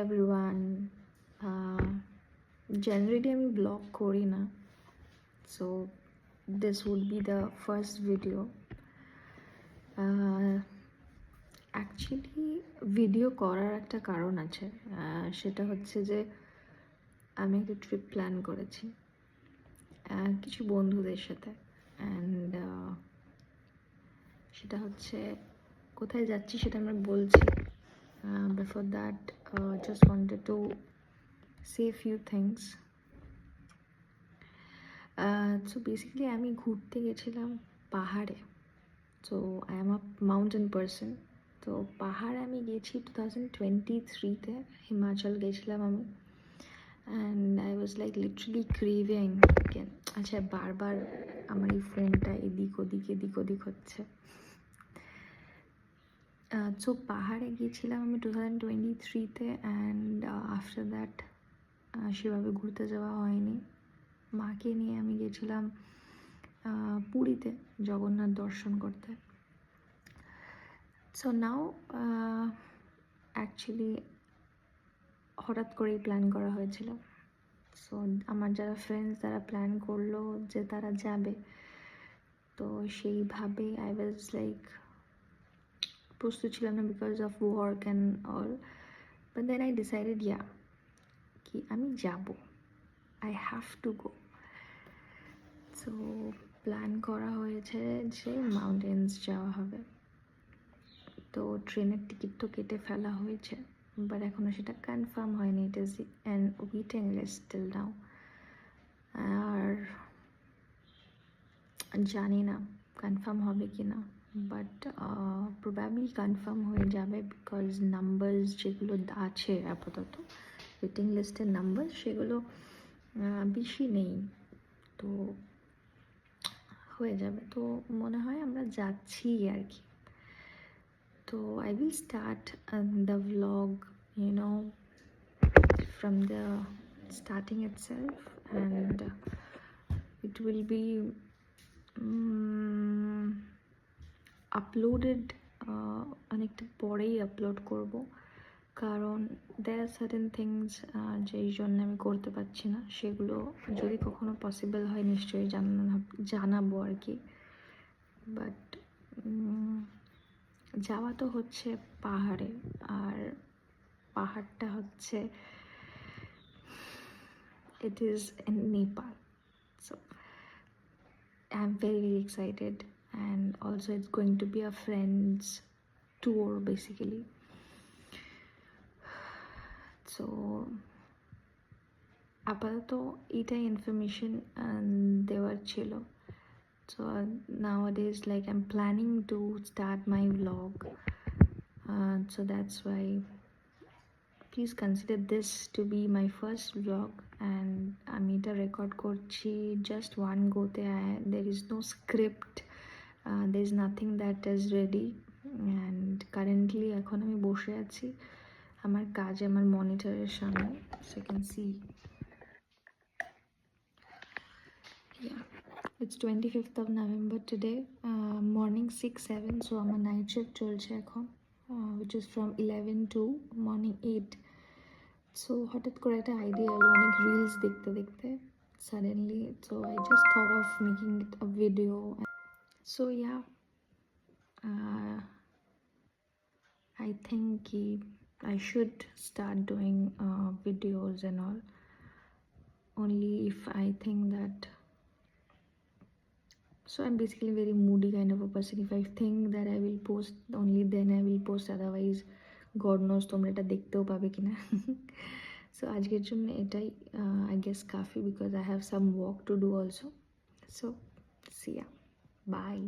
everyone. Generally আমি blog করি না, so this would be the first video. Actually video করার একটা কারণ আছে, সেটা হচ্ছে যে আমি একটা ট্রিপ প্ল্যান করেছি কিছু বন্ধুদের সাথে, অ্যান্ড সেটা হচ্ছে কোথায় যাচ্ছি সেটা আমরা বলছি। Before that, just wanted to say a few things. So basically আমি ঘুরতে গেছিলাম পাহাড়ে। So I am a mountain person. তো পাহাড়ে আমি গেছি 2023-তে, হিমাচল গেছিলাম আমি। And I was like literally craving. আচ্ছা, বারবার আমার এই ফোনটা এদিক ওদিক হচ্ছে। সো পাহাড়ে গিয়েছিলাম আমি 2023-তে, অ্যান্ড আফটার দ্যাট সেভাবে ঘুরতে যাওয়া হয়নি। মাকে নিয়ে আমি গেছিলাম পুরীতে জগন্নাথ দর্শন করতে। সো নাও অ্যাকচুয়ালি হঠাৎ করেই প্ল্যান করা হয়েছিল। সো আমার যারা ফ্রেন্ডস তারা প্ল্যান করলো যে তারা যাবে, তো সেইভাবে আই ওয়াজ লাইক প্রস্তুত ছিলাম না because of work and all, but then I decided কি আমি যাব, I have to go. So plan করা হয়েছে যে মাউন্টেন্স যাওয়া হবে। তো ট্রেনের টিকিট তো কেটে ফেলা হয়েছে, বাট এখনও সেটা কনফার্ম হয়নি। It is an waiting list till now. আর জানি না কনফার্ম হবে কি না, বাট প্রবাবলি কনফার্ম হয়ে যাবে বিকজ নাম্বারস যেগুলো আছে আপাতত ওয়েটিং লিস্টের নাম্বার সেগুলো বেশি নেই, তো হয়ে যাবে। তো মনে হয় আমরা যাচ্ছি আর কি। তো I will start the vlog, from the starting itself, and it will be uploaded অনেকটা পরেই আপলোড করব, কারণ there are certain things যেই জন্য আমি করতে পারছি না, সেগুলো যদি কখনো পসিবল হয় নিশ্চয়ই জানাবো আর কি। বাট যাওয়া তো হচ্ছে পাহাড়ে, আর পাহাড়টা হচ্ছে it is in Nepal. So I'm very excited, and also it's going to be a friends tour basically. So আপাতত এটাই ইনফরমেশন দেওয়ার ছিল। So nowadays, like, I'm planning to start my vlog, so that's why please consider this to be my first vlog, and আমি এটা record করছি just one go তে। there is no script, there is nothing that is ready, and currently এখন আমি বসে আছি আমার কাজে, আমার মনিটরের সামনে, so you can see. It's 25th of November today, morning 6-7. So আমার নাইট শিফট চলছে এখন, which is from 11 to morning 8. So হঠাৎ করে একটা আইডিয়া এলো অনেক রিলস দেখতে দেখতে suddenly, so I just thought of making it a video. So yeah, I think I should start doing videos and all, only if I think that. So I'm basically a very moody kind of a person. If I think that I will post, only then I will post, otherwise God knows তোমরা এটা দেখতেও পাবে কিনা। So আজকের জন্য এটাই I guess Kafi, because I have some work to do also. So see ya, bye.